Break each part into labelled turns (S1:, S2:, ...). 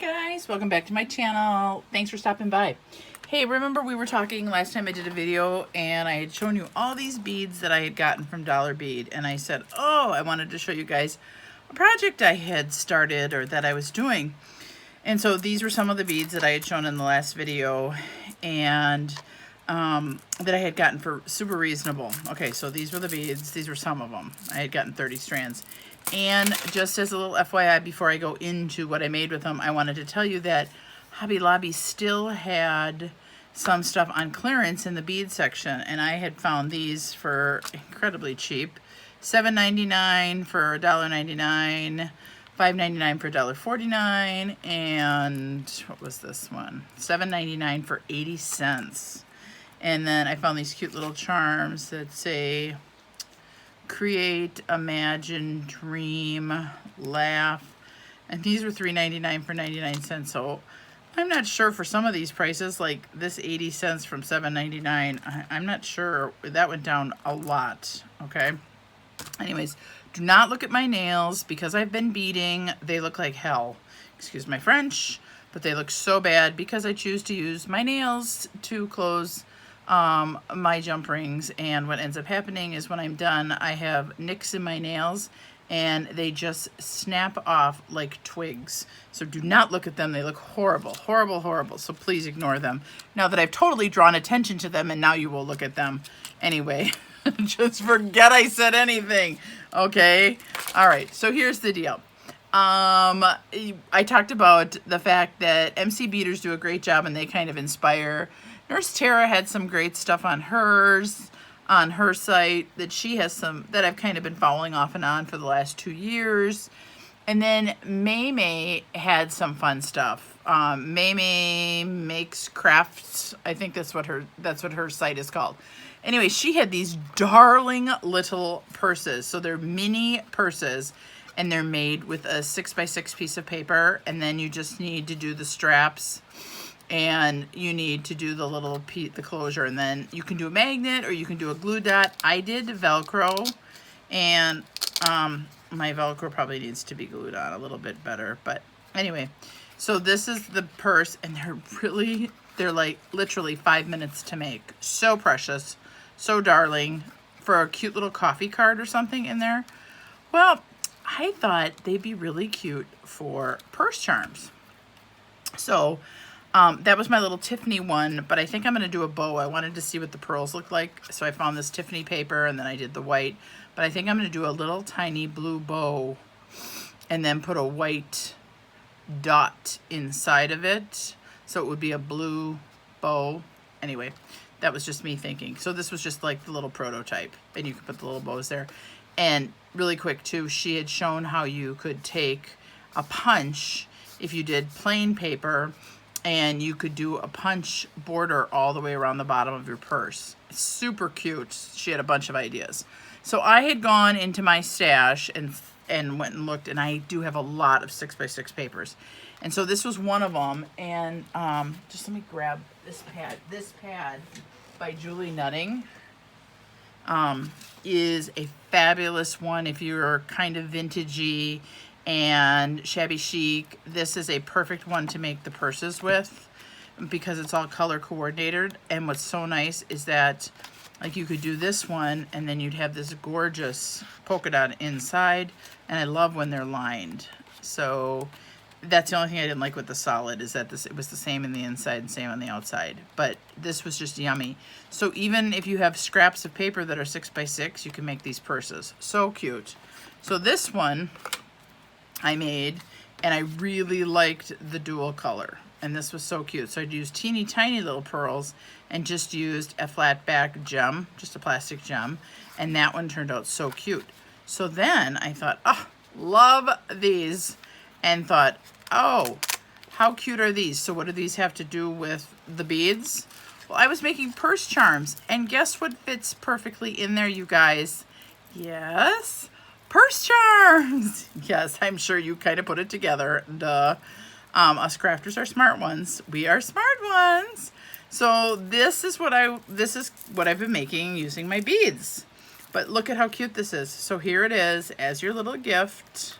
S1: guys, welcome back to my channel. Thanks for stopping by. Hey, remember we were talking last time I did a video and I had shown you all these beads that I had gotten from Dollar Bead, and I said, oh, I wanted to show you guys a project I had started or that I was doing. And so these were some of the beads that I had shown in the last video and that I had gotten for super reasonable. Okay, so these were the beads. These were some of them. I had gotten 30 strands. And just as a little FYI, before I go into what I made with them, I wanted to tell you that Hobby Lobby still had some stuff on clearance in the bead section, and I had found these for incredibly cheap. $7.99 for $1.99, $5.99 for $1.49, and what was this one? $7.99 for 80 cents. And then I found these cute little charms that say create, imagine, dream, laugh, and these were $3.99 for 99 cents. So I'm not sure for some of these prices, like this 80 cents from $7.99, I'm not sure. That went down a lot. Okay, anyways, do not look at my nails because I've been beading. They look like hell, excuse my French, but they look so bad because I choose to use my nails to close my jump rings, and what ends up happening is when I'm done, I have nicks in my nails and they just snap off like twigs. So do not look at them. They look horrible, horrible, horrible. So please ignore them. Now that I've totally drawn attention to them, and now you will look at them. Anyway, just forget I said anything. Okay. All right. So here's the deal. I talked about the fact that MC beaders do a great job and they kind of inspire. Nurse Tara had some great stuff on her site that she has some that I've kind of been following off and on for the last 2 years. And then May had some fun stuff. May makes crafts. I think that's what her site is called. Anyway, she had these darling little purses. So they're mini purses, and they're made with a 6x6 piece of paper, and then you just need to do the straps, and you need to do the little the closure, and then you can do a magnet or you can do a glue dot. I did Velcro, and my Velcro probably needs to be glued on a little bit better, but anyway, so this is the purse, and they're like literally 5 minutes to make. So precious, so darling, for a cute little coffee card or something in there. Well, I thought they'd be really cute for purse charms. So that was my little Tiffany one, but I think I'm going to do a bow. I wanted to see what the pearls look like, so I found this Tiffany paper, and then I did the white. But I think I'm going to do a little tiny blue bow and then put a white dot inside of it, so it would be a blue bow. Anyway, that was just me thinking. So this was just like the little prototype, and you can put the little bows there. And really quick too, she had shown how you could take a punch if you did plain paper, and you could do a punch border all the way around the bottom of your purse. It's super cute. She had a bunch of ideas. So I had gone into my stash and went and looked, and I do have a lot of 6x6 papers. And so this was one of them, and just let me grab this pad. This pad by Julie Nutting is a fabulous one if you're kind of vintagey and shabby chic. This is a perfect one to make the purses with because it's all color coordinated. And what's so nice is that, like, you could do this one and then you'd have this gorgeous polka dot inside, and I love when they're lined. So that's the only thing I didn't like with the solid, is that it was the same in the inside and same on the outside, but this was just yummy. So even if you have scraps of paper that are 6x6, you can make these purses. So cute. So this one I made, and I really liked the dual color, and this was so cute. So I'd used teeny tiny little pearls and just used a flat back gem, just a plastic gem, and that one turned out so cute. So then I thought, oh, love these, and thought, oh, how cute are these? So what do these have to do with the beads? Well, I was making purse charms, and guess what fits perfectly in there, you guys? Yes, purse charms. Yes, I'm sure you kind of put it together. Duh. Us crafters are smart ones. We are smart ones. So this is what I've been making using my beads. But look at how cute this is. So here it is as your little gift.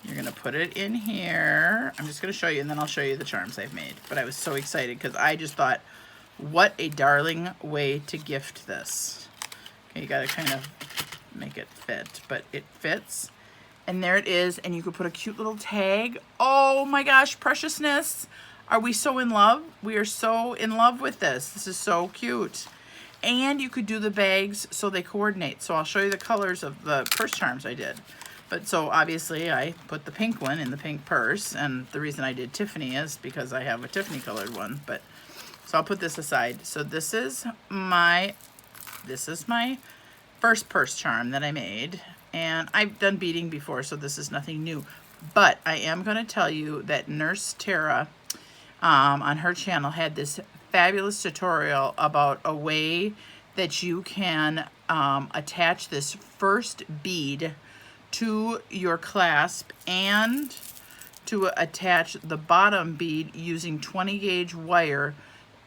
S1: You're gonna put it in here. I'm just gonna show you and then I'll show you the charms I've made. But I was so excited because I just thought, what a darling way to gift this. Okay, you gotta kind of make it fit, but it fits. And there it is, and you could put a cute little tag. Oh my gosh, preciousness. Are we so in love? We are so in love with this. This is so cute. And you could do the bags so they coordinate. So I'll show you the colors of the purse charms I did. But so obviously I put the pink one in the pink purse, and the reason I did Tiffany is because I have a Tiffany colored one. But so I'll put this aside. So this is my first purse charm that I made, and I've done beading before, so this is nothing new. But I am going to tell you that Nurse Tara on her channel had this fabulous tutorial about a way that you can attach this first bead to your clasp and to attach the bottom bead using 20 gauge wire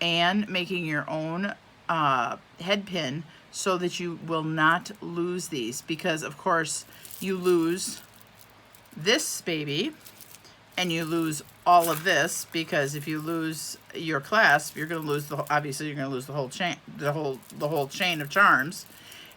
S1: and making your own head pin so that you will not lose these, because of course you lose this baby and you lose all of this, because if you lose your clasp, you're going to lose obviously you're going to lose the whole chain, the whole chain of charms.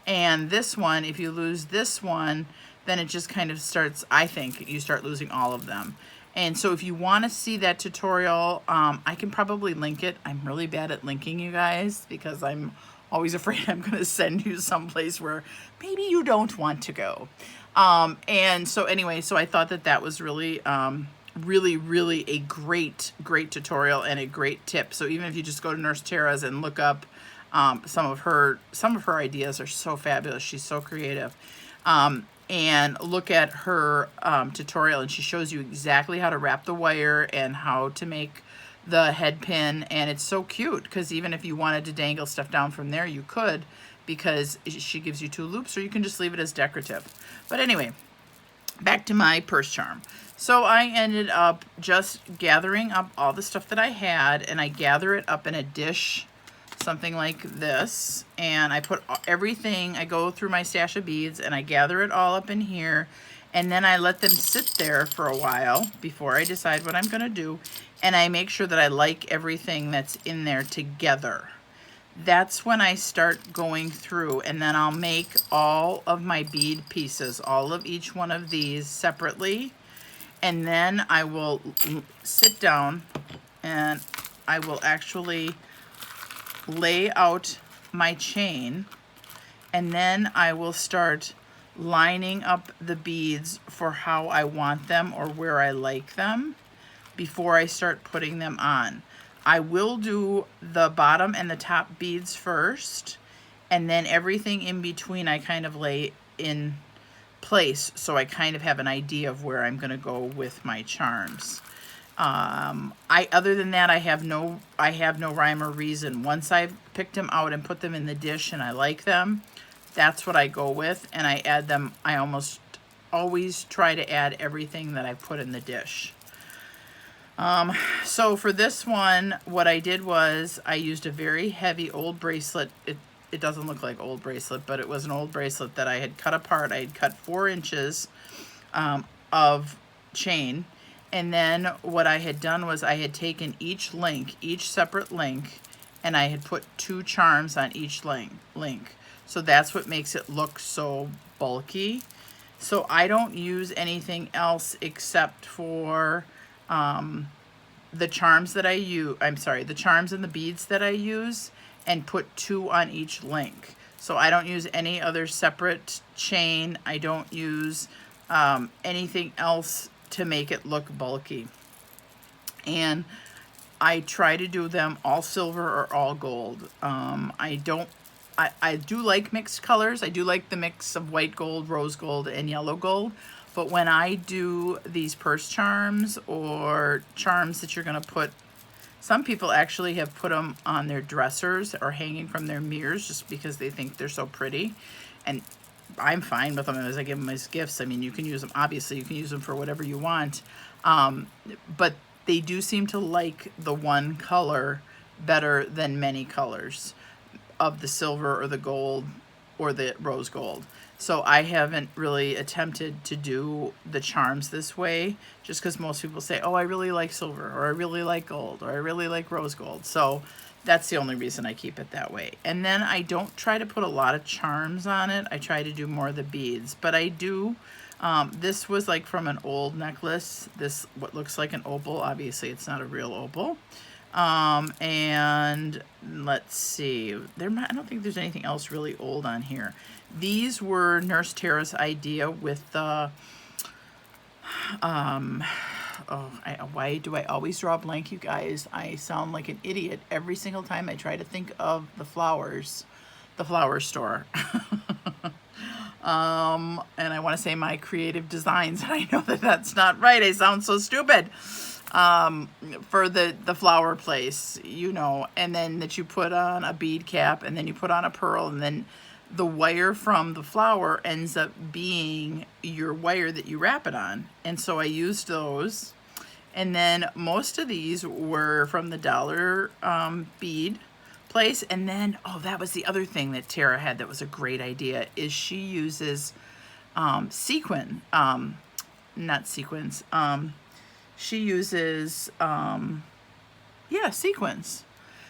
S1: And this one, if you lose this one, then it just kind of starts, I think you start losing all of them. And so if you want to see that tutorial, I can probably link it. I'm really bad at linking, you guys, because I'm always afraid I'm going to send you someplace where maybe you don't want to go. And so anyway, so I thought that was really, really a great tutorial and a great tip. So even if you just go to Nurse Tara's and look up some of her ideas are so fabulous. She's so creative. And look at her tutorial, and she shows you exactly how to wrap the wire and how to make the head pin. And it's so cute because even if you wanted to dangle stuff down from there, you could, because she gives you 2 loops, or you can just leave it as decorative. But anyway, back to my purse charm. So I ended up just gathering up all the stuff that I had, and I gather it up in a dish, something like this, and I put everything, I go through my stash of beads and I gather it all up in here, and then I let them sit there for a while before I decide what I'm going to do, and I make sure that I like everything that's in there together. That's when I start going through, and then I'll make all of my bead pieces, all of each one of these separately, and then I will sit down and I will actually lay out my chain, and then I will start lining up the beads for how I want them or where I like them before I start putting them on. I will do the bottom and the top beads first, and then everything in between I kind of lay in place so I kind of have an idea of where I'm going to go with my charms. Other than that, I have no rhyme or reason. Once I've picked them out and put them in the dish and I like them, that's what I go with, and I add them. I almost always try to add everything that I put in the dish. So for this one, what I did was I used a very heavy old bracelet. It doesn't look like old bracelet, but it was an old bracelet that I had cut apart. I had cut 4 inches of chain. And then what I had done was I had taken each separate link, and I had put 2 charms on each link. So that's what makes it look so bulky. So I don't use anything else except for the charms that I use. The charms and the beads that I use, and put 2 on each link. So I don't use any other separate chain. I don't use anything else to make it look bulky. And I try to do them all silver or all gold. I do like mixed colors. I do like the mix of white gold, rose gold, and yellow gold. But when I do these purse charms or charms that you're going to put, some people actually have put them on their dressers or hanging from their mirrors just because they think they're so pretty. And I'm fine with them as I give them as gifts. I mean, you can use them, obviously you can use them for whatever you want. But they do seem to like the one color better than many colors of the silver or the gold or the rose gold. So I haven't really attempted to do the charms this way, just because most people say, oh, I really like silver, or I really like gold, or I really like rose gold. So that's the only reason I keep it that way. And then I don't try to put a lot of charms on it. I try to do more of the beads, but I do. This was like from an old necklace. This, what looks like an opal. Obviously it's not a real opal. And let's see, I don't think there's anything else really old on here. These were Nurse Tara's idea with the, why do I always draw a blank, you guys? I sound like an idiot every single time I try to think of the flowers, the flower store. And I want to say my creative designs, and I know that that's not right. I sound so stupid. For the flower place, you know, and then that you put on a bead cap, and then you put on a pearl, and then the wire from the flower ends up being your wire that you wrap it on. And so I used those. And then most of these were from the dollar bead place. And then, oh, that was the other thing that Tara had that was a great idea, is she uses sequin, not sequins, she uses, sequins.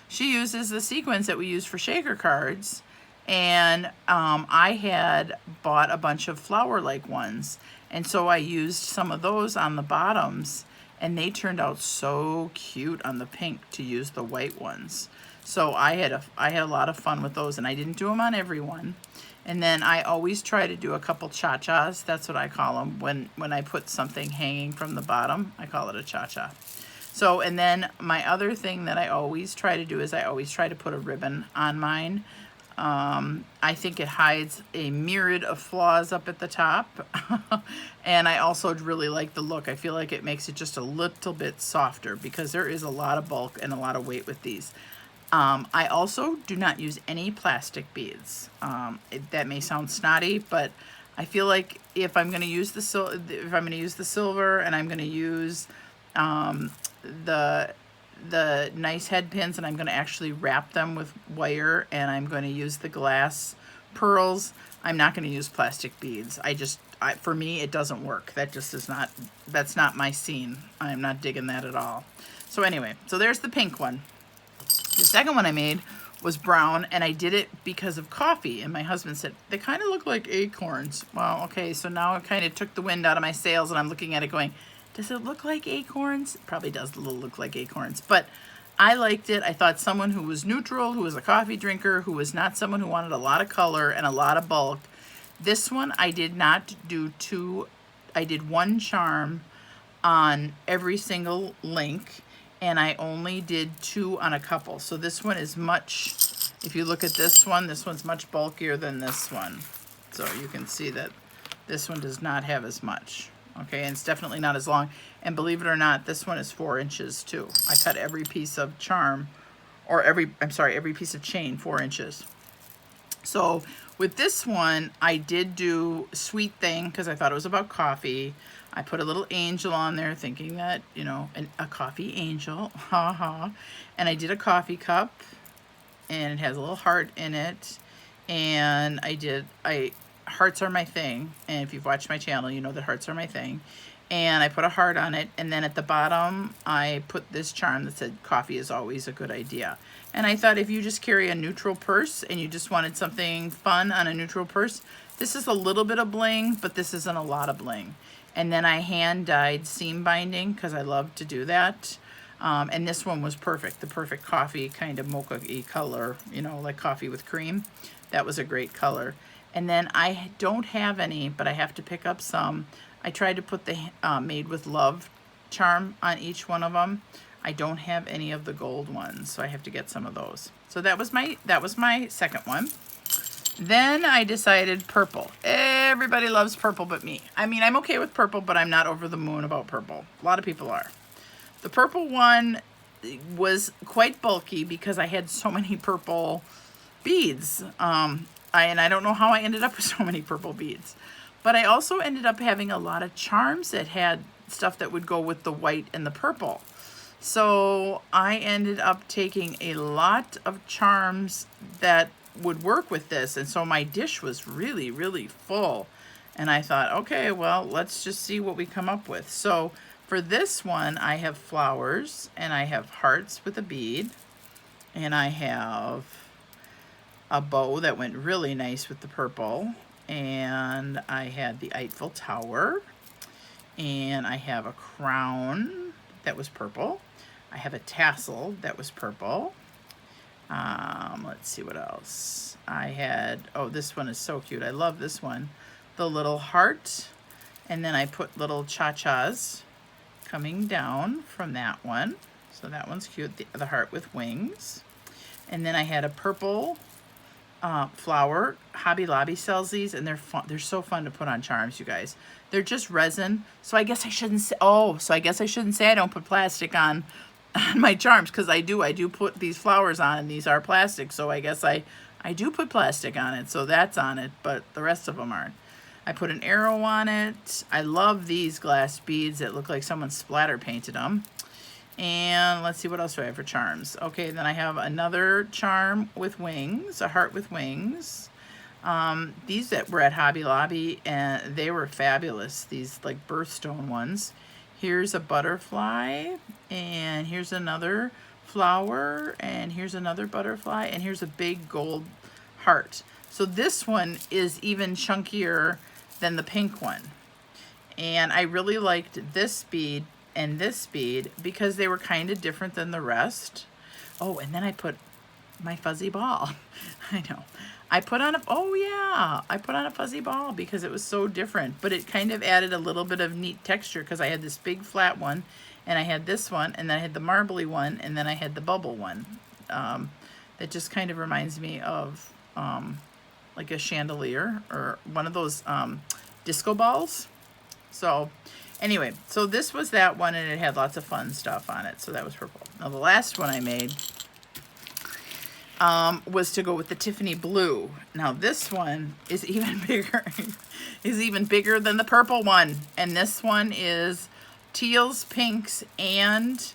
S1: She uses the sequins that we use for shaker cards. And I had bought a bunch of flower-like ones. And so I used some of those on the bottoms. And they turned out so cute on the pink to use the white ones. So I had a lot of fun with those. And I didn't do them on everyone. And then I always try to do a couple cha-chas. That's what I call them. When I put something hanging from the bottom, I call it a cha-cha. So, and then my other thing that I always try to do is I always try to put a ribbon on mine. I think it hides a myriad of flaws up at the top. And I also really like the look. I feel like it makes it just a little bit softer, because there is a lot of bulk and a lot of weight with these. I also do not use any plastic beads. That may sound snotty, but I feel like if I'm going to use the silver, and I'm going to use the nice head pins, and I'm going to actually wrap them with wire, and I'm going to use the glass pearls, I'm not going to use plastic beads. For me, it doesn't work. That just is not, that's not my scene. I'm not digging that at all. So anyway, so there's the pink one. The second one I made was brown, and I did it because of coffee. And my husband said, they kind of look like acorns. Well, okay, so now it kind of took the wind out of my sails, and I'm looking at it going, does it look like acorns? It probably does look like acorns, but I liked it. I thought someone who was neutral, who was a coffee drinker, who was not someone who wanted a lot of color and a lot of bulk. This one I did not do two. I did one charm on every single link, and I only did two on a couple. So this one is much, if you look at this one's much bulkier than this one. So you can see that this one does not have as much. Okay, and it's definitely not as long. And believe it or not, this one is 4 inches too. I cut every piece of charm, or every piece of chain 4 inches. So with this one, I did do Sweet Thing because I thought it was about coffee. I put a little angel on there thinking that, you know, a coffee angel, haha. And I did a coffee cup, and it has a little heart in it. And hearts are my thing, and if you've watched my channel, you know that hearts are my thing. And I put a heart on it, and then at the bottom I put this charm that said coffee is always a good idea. And I thought if you just carry a neutral purse and you just wanted something fun on a neutral purse, this is a little bit of bling, but this isn't a lot of bling. And then I hand dyed seam binding because I love to do that. And this one was perfect, the perfect coffee kind of mocha-y color, you know, like coffee with cream. That was a great color. And then I don't have any, but I have to pick up some. I tried to put the Made with Love charm on each one of them. I don't have any of the gold ones, so I have to get some of those. So that was my second one. Then I decided purple. Everybody loves purple but me. I mean, I'm okay with purple, but I'm not over the moon about purple. A lot of people are. The purple one was quite bulky because I had so many purple beads. And I don't know how I ended up with so many purple beads. But I also ended up having a lot of charms that had stuff that would go with the white and the purple. So I ended up taking a lot of charms that would work with this. And so my dish was really, really full. And I thought, okay, well, let's just see what we come up with. So for this one, I have flowers, and I have hearts with a bead, and I have a bow that went really nice with the purple, and I had the Eiffel Tower, and I have a crown that was purple. I have a tassel that was purple. Let's see what else. I had, oh, this one is so cute. I love this one. The little heart, and then I put little cha-chas coming down from that one. So that one's cute, the heart with wings. And then I had a purple flower. Hobby Lobby sells these, and they're fun. They're so fun to put on charms, you guys. They're just resin. So I guess I shouldn't say, I don't put plastic on my charms, because I do put these flowers on, and these are plastic. So I guess I do put plastic on it. So that's on it, but the rest of them aren't. I put an arrow on it. I love these glass beads that look like someone splatter painted them. And let's see, what else do I have for charms? Okay, then I have another charm with wings, a heart with wings. These that were at Hobby Lobby, and they were fabulous. These like birthstone ones. Here's a butterfly, and here's another flower, and here's another butterfly, and here's a big gold heart. So this one is even chunkier than the pink one. And I really liked this bead and this bead because they were kind of different than the rest. Oh, and then I put my fuzzy ball. I know. I put on a fuzzy ball because it was so different, but it kind of added a little bit of neat texture because I had this big flat one, and I had this one, and then I had the marbly one, and then I had the bubble one. That just kind of reminds me of like a chandelier or one of those disco balls. So anyway, so this was that one, and it had lots of fun stuff on it. So that was purple. Now the last one I made was to go with the Tiffany blue. Now this one is even bigger, than the purple one. And this one is teals, pinks, and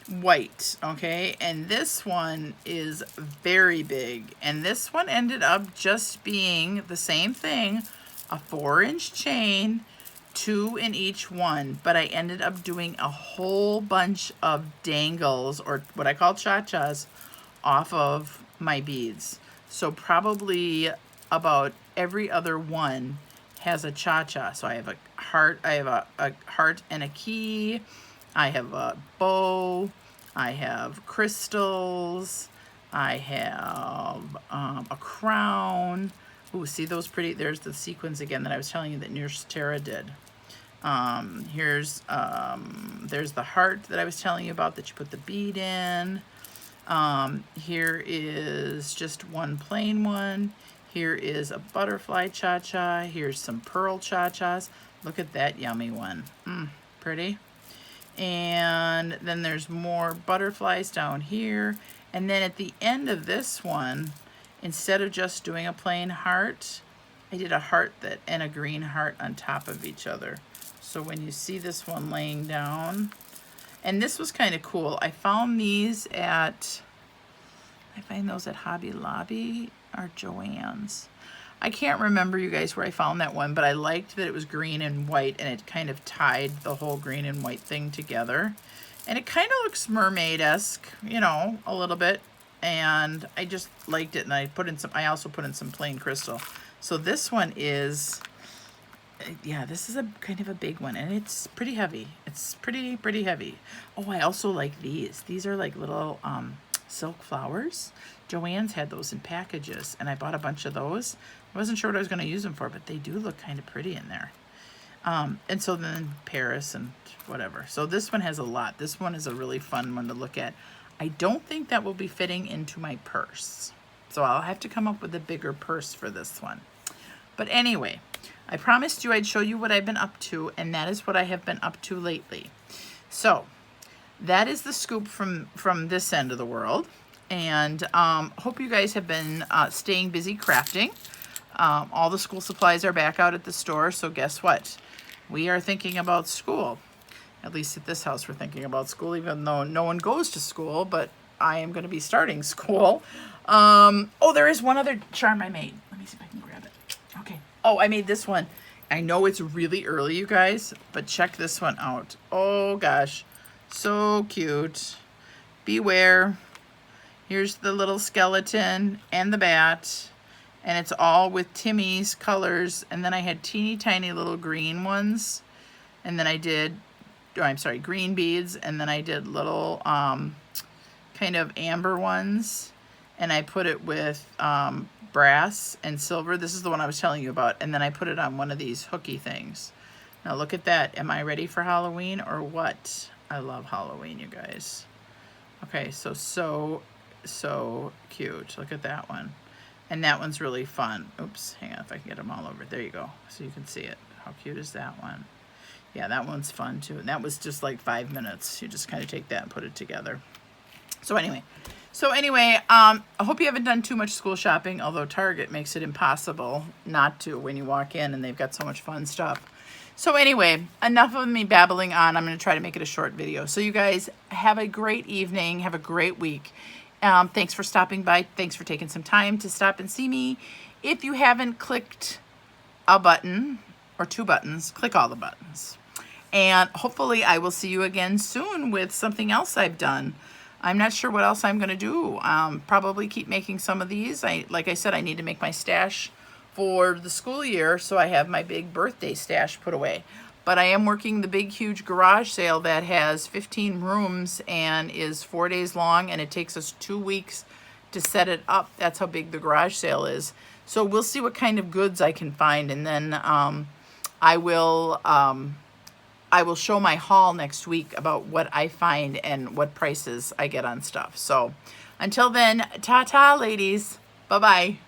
S1: white, okay? And this one is very big. And this one ended up just being the same thing, a 4-inch chain, 2 in each one, but I ended up doing a whole bunch of dangles, or what I call cha-chas, off of my beads. So probably about every other one has a cha-cha. So I have a heart, a heart and a key, I have a bow, I have crystals, I have a crown. Ooh, see those pretty, there's the sequins again that I was telling you that Nurse Tara did. There's the heart that I was telling you about that you put the bead in. Here is just one plain one. Here is a butterfly cha-cha. Here's some pearl cha-chas. Look at that yummy one. Pretty. And then there's more butterflies down here. And then at the end of this one, instead of just doing a plain heart, I did a heart and a green heart on top of each other. So when you see this one laying down, and this was kind of cool. I find those at Hobby Lobby or Joann's. I can't remember, you guys, where I found that one, but I liked that it was green and white, and it kind of tied the whole green and white thing together. And it kind of looks mermaid-esque, you know, a little bit. And I just liked it, and I also put in some plain crystal. So this one is, yeah, this is a kind of a big one, and it's pretty heavy. It's pretty heavy. Oh, I also like these. These are like little silk flowers. Joann's had those in packages, and I bought a bunch of those. I wasn't sure what I was going to use them for, but they do look kind of pretty in there. And so then Paris and whatever. So this one has a lot. This one is a really fun one to look at. I don't think that will be fitting into my purse. So I'll have to come up with a bigger purse for this one. But anyway, I promised you I'd show you what I've been up to, and that is what I have been up to lately. So that is the scoop from this end of the world. And hope you guys have been staying busy crafting. All the school supplies are back out at the store, so guess what? We are thinking about school. At least at this house we're thinking about school, even though no one goes to school, but I am going to be starting school. Oh, there is one other charm I made. Let me see if I can grab it. Okay. Oh, I made this one. I know it's really early, you guys, but check this one out. Oh gosh, so cute. Beware. Here's the little skeleton and the bat, and it's all with Timmy's colors. And then I had teeny tiny little green ones, and then I did, oh, I'm sorry, green beads, and then I did little kind of amber ones, and I put it with brass and silver. This is the one I was telling you about, and then I put it on one of these hooky things. Now look at that. Am I ready for Halloween or what? I love Halloween, you guys. Okay, so cute. Look at that one. And that one's really fun. Oops, hang on if I can get them all over. There you go, so you can see it. How cute is that one? Yeah, that one's fun too. And that was just like 5 minutes. You just kind of take that and put it together. So anyway, I hope you haven't done too much school shopping, although Target makes it impossible not to when you walk in, and they've got so much fun stuff. So anyway, enough of me babbling on. I'm going to try to make it a short video. So you guys have a great evening. Have a great week. Thanks for stopping by. Thanks for taking some time to stop and see me. If you haven't clicked a button or 2 buttons, click all the buttons. And hopefully I will see you again soon with something else I've done. I'm not sure what else I'm going to do. Probably keep making some of these. Like I said, I need to make my stash for the school year, so I have my big birthday stash put away. But I am working the big, huge garage sale that has 15 rooms and is 4 days long, and it takes us 2 weeks to set it up. That's how big the garage sale is. So we'll see what kind of goods I can find, and then I will show my haul next week about what I find and what prices I get on stuff. So until then, ta-ta, ladies. Bye-bye.